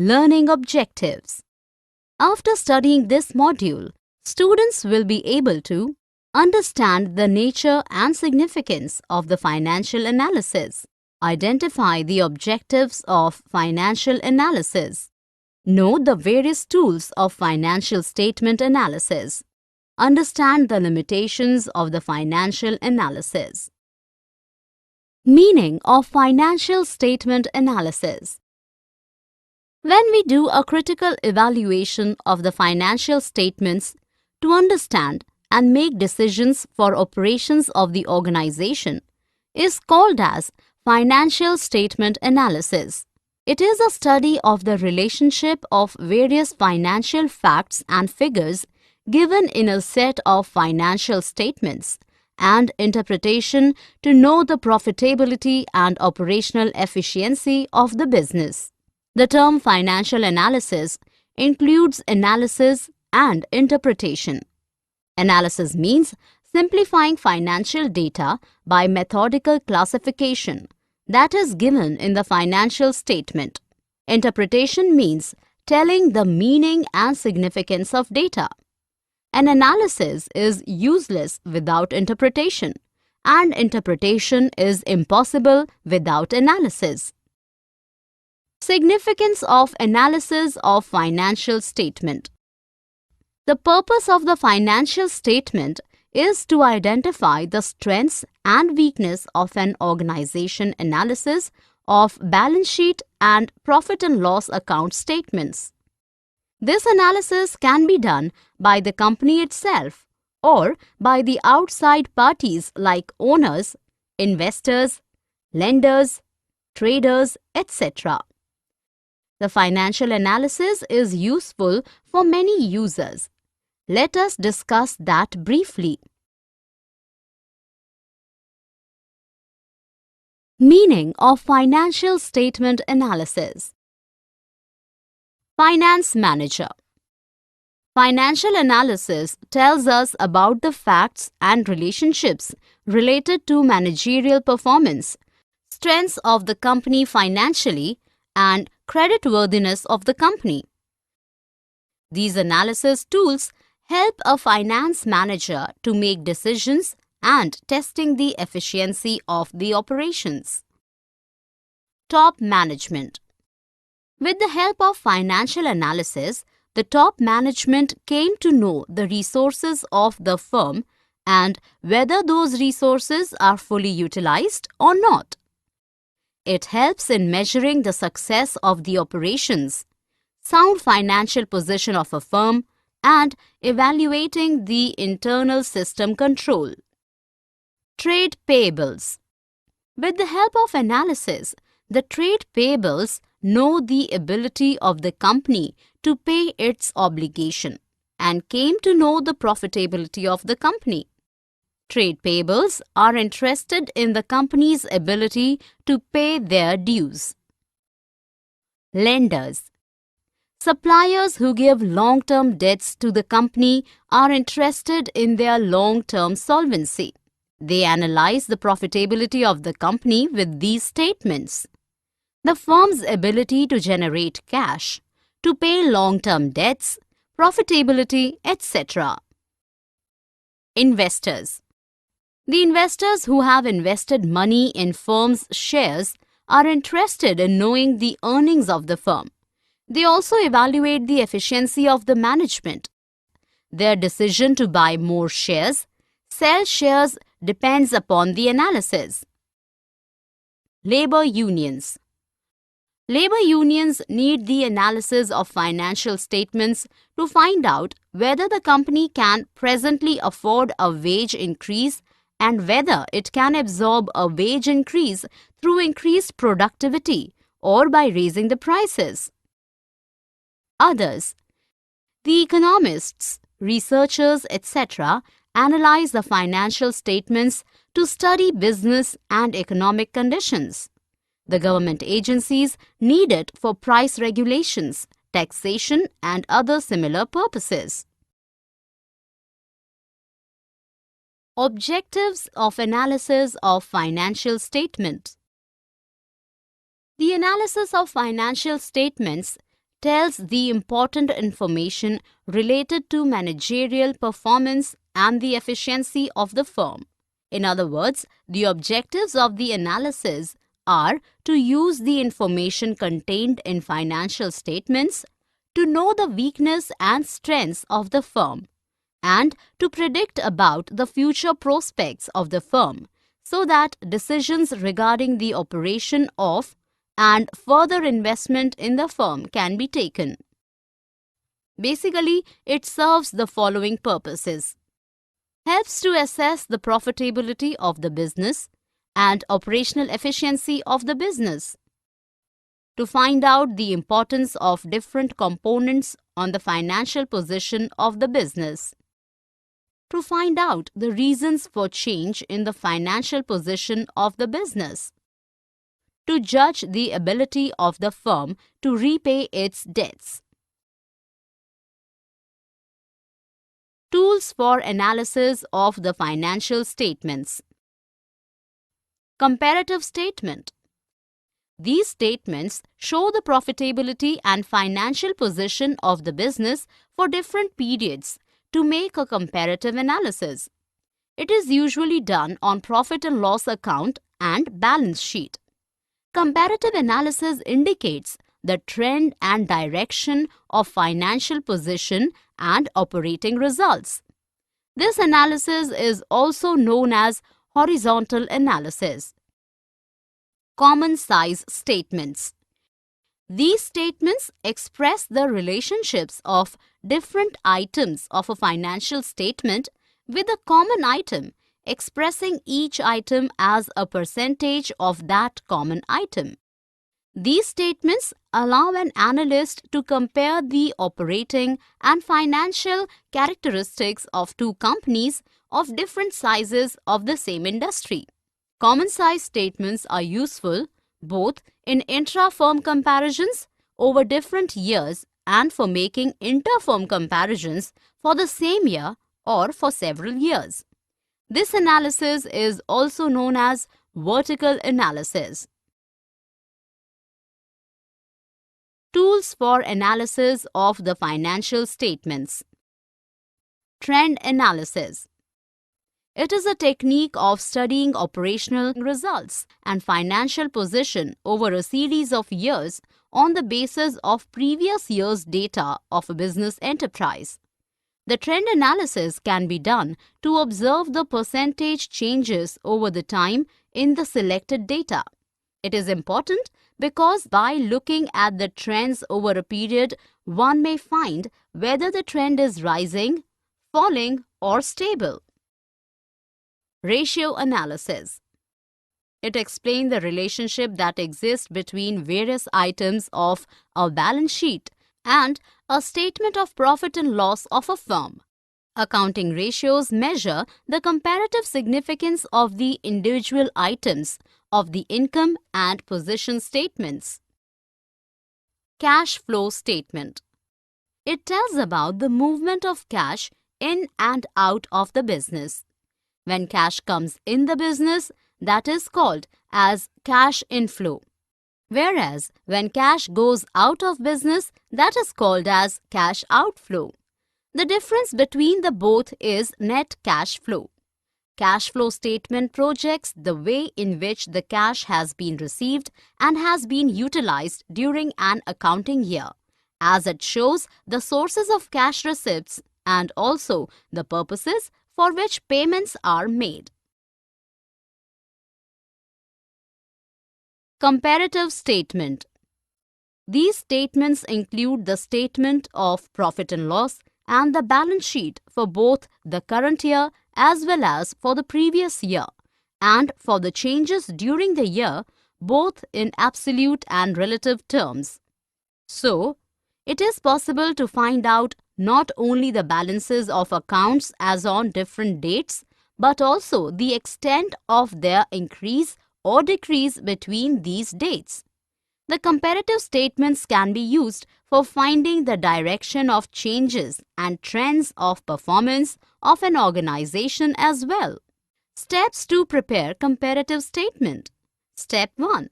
Learning objectives. After studying this module, students will be able to understand the nature and significance of the financial analysis, identify the objectives of financial analysis, know the various tools of financial statement analysis, understand the limitations of the financial analysis. Meaning of financial statement analysis. When we do a critical evaluation of the financial statements to understand and make decisions for operations of the organization, is called as financial statement analysis. It is a study of the relationship of various financial facts and figures given in a set of financial statements and interpretation to know the profitability and operational efficiency of the business. The term financial analysis includes analysis and interpretation. Analysis means simplifying financial data by methodical classification that is given in the financial statement. Interpretation means telling the meaning and significance of data. An analysis is useless without interpretation, and interpretation is impossible without analysis. Significance of analysis of financial statement. The purpose of the financial statement is to identify the strengths and weakness of an organization. Analysis of balance sheet and profit and loss account statements. This analysis can be done by the company itself or by the outside parties like owners, investors, lenders, traders, etc. The financial analysis is useful for many users. Let us discuss that briefly. Meaning of financial statement analysis. Finance manager. Financial analysis tells us about the facts and relationships related to managerial performance, strengths of the company financially, and creditworthiness of the company. These analysis tools help a finance manager to make decisions and testing the efficiency of the operations. Top management. With the help of financial analysis, the top management came to know the resources of the firm and whether those resources are fully utilized or not. It helps in measuring the success of the operations, sound financial position of a firm, and evaluating the internal system control. Trade payables. With the help of analysis, the trade payables know the ability of the company to pay its obligation and came to know the profitability of the company. Trade payables are interested in the company's ability to pay their dues. Lenders. Suppliers who give long-term debts to the company are interested in their long-term solvency. They analyze the profitability of the company with these statements: the firm's ability to generate cash, to pay long-term debts, profitability, etc. Investors. The investors who have invested money in firm's shares are interested in knowing the earnings of the firm. They also evaluate the efficiency of the management. Their decision to buy more shares, sell shares depends upon the analysis. Labor unions. Labor unions need the analysis of financial statements to find out whether the company can presently afford a wage increase and whether it can absorb a wage increase through increased productivity or by raising the prices. Others. The economists, researchers, etc. analyze the financial statements to study business and economic conditions. The government agencies need it for price regulations, taxation, and other similar purposes. Objectives of analysis of financial statements. The analysis of financial statements tells the important information related to managerial performance and the efficiency of the firm. In other words, the objectives of the analysis are to use the information contained in financial statements to know the weakness and strengths of the firm and to predict about the future prospects of the firm so that decisions regarding the operation of and further investment in the firm can be taken. Basically, it serves the following purposes: helps to assess the profitability of the business and operational efficiency of the business, to find out the importance of different components on the financial position of the business, to find out the reasons for change in the financial position of the business, to judge the ability of the firm to repay its debts. Tools for analysis of the financial statements. Comparative statement. These statements show the profitability and financial position of the business for different periods to make a comparative analysis. It is usually done on profit and loss account and balance sheet. Comparative analysis indicates the trend and direction of financial position and operating results. This analysis is also known as horizontal analysis. Common size statements. These statements express the relationships of different items of a financial statement with a common item, expressing each item as a percentage of that common item. These statements allow an analyst to compare the operating and financial characteristics of two companies of different sizes of the same industry. Common size statements are useful both in intra-firm comparisons over different years and for making inter-firm comparisons for the same year or for several years. This analysis is also known as vertical analysis. Tools for analysis of the financial statements. Trend analysis. It is a technique of studying operational results and financial position over a series of years on the basis of previous year's data of a business enterprise. The trend analysis can be done to observe the percentage changes over the time in the selected data. It is important because by looking at the trends over a period, one may find whether the trend is rising, falling, or stable. Ratio analysis. It explains the relationship that exists between various items of a balance sheet and a statement of profit and loss of a firm. Accounting ratios measure the comparative significance of the individual items of the income and position statements. Cash flow statement. It tells about the movement of cash in and out of the business. When cash comes in the business, that is called as cash inflow. Whereas when cash goes out of business, that is called as cash outflow. The difference between the both is net cash flow. Cash flow statement projects the way in which the cash has been received and has been utilized during an accounting year, as it shows the sources of cash receipts and also the purposes for which payments are made. Comparative statement. These statements include the statement of profit and loss and the balance sheet for both the current year as well as for the previous year, and for the changes during the year, both in absolute and relative terms. So, it is possible to find out not only the balances of accounts as on different dates, but also the extent of their increase or decrease between these dates. The comparative statements can be used for finding the direction of changes and trends of performance of an organization as well. Steps to prepare comparative statement. Step 1.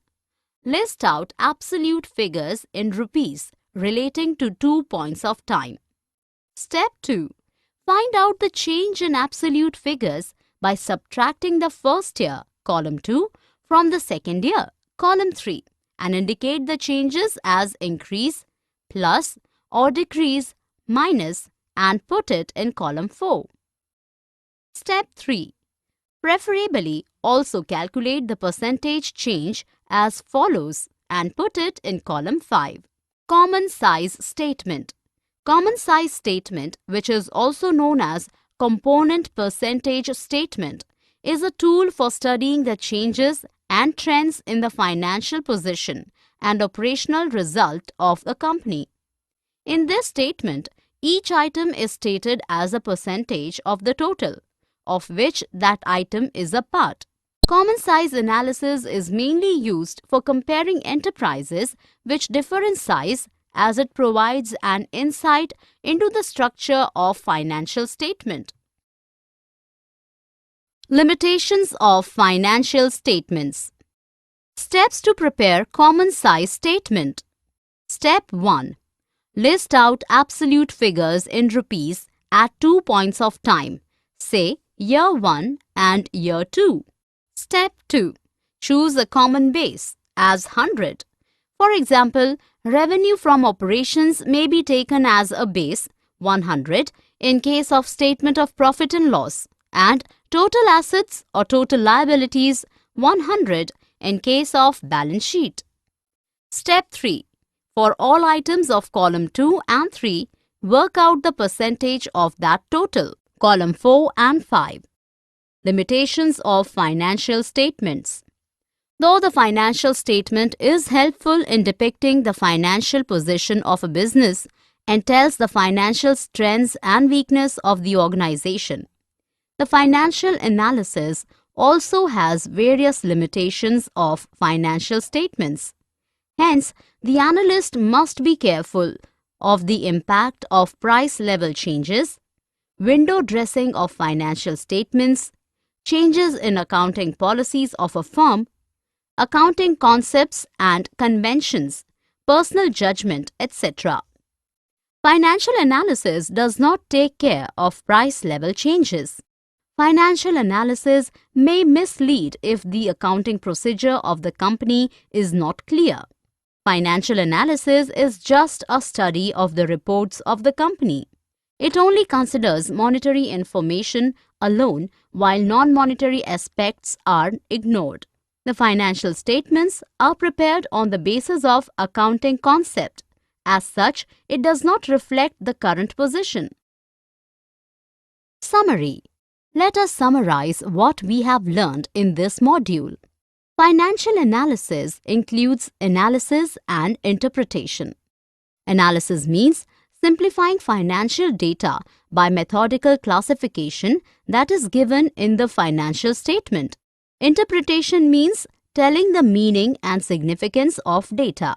List out absolute figures in rupees relating to 2 points of time. Step 2. Find out the change in absolute figures by subtracting the first year, column 2, from the second year, column 3, and indicate the changes as increase, plus, or decrease, minus, and put it in column 4. Step 3. Preferably, also calculate the percentage change as follows and put it in column 5. Common size statement. Common size statement, which is also known as component percentage statement, is a tool for studying the changes and trends in the financial position and operational result of a company. In this statement, each item is stated as a percentage of the total, of which that item is a part. Common size analysis is mainly used for comparing enterprises which differ in size, as it provides an insight into the structure of financial statement. Limitations of financial statements. Steps to prepare common size statement. Step 1. List out absolute figures in rupees at 2 points of time, say year 1 and year 2. Step 2. Choose a common base as 100. For example, revenue from operations may be taken as a base 100 in case of statement of profit and loss, and total assets or total liabilities 100 in case of balance sheet. Step 3. For all items of column 2 and 3, work out the percentage of that total, column 4 and 5. Limitations of financial statements. Though the financial statement is helpful in depicting the financial position of a business and tells the financial strengths and weakness of the organization, the financial analysis also has various limitations of financial statements. Hence, the analyst must be careful of the impact of price level changes, window dressing of financial statements, changes in accounting policies of a firm, accounting concepts and conventions, personal judgment, etc. Financial analysis does not take care of price level changes. Financial analysis may mislead if the accounting procedure of the company is not clear. Financial analysis is just a study of the reports of the company. It only considers monetary information alone, while non-monetary aspects are ignored. The financial statements are prepared on the basis of accounting concept. As such, it does not reflect the current position. Summary. Let us summarize what we have learned in this module. Financial analysis includes analysis and interpretation. Analysis means simplifying financial data by methodical classification that is given in the financial statement. Interpretation means telling the meaning and significance of data.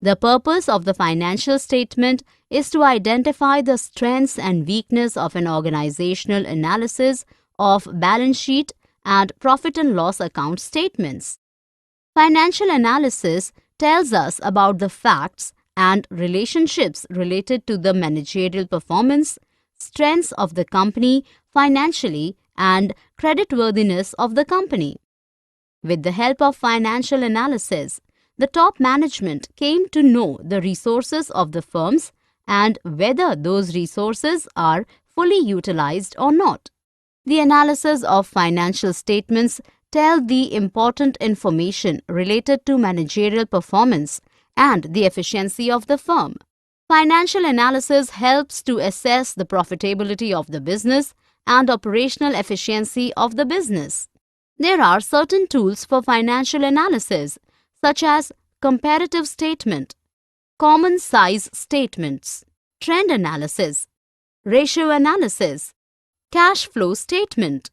The purpose of the financial statement is to identify the strengths and weakness of an organizational analysis of balance sheet and profit and loss account statements. Financial analysis tells us about the facts and relationships related to the managerial performance, strengths of the company financially, and creditworthiness of the company. With the help of financial analysis, the top management came to know the resources of the firms and whether those resources are fully utilized or not. The analysis of financial statements tell the important information related to managerial performance and the efficiency of the firm. Financial analysis helps to assess the profitability of the business and operational efficiency of the business. There are certain tools for financial analysis, such as comparative statement, common size statements, trend analysis, ratio analysis, cash flow statement.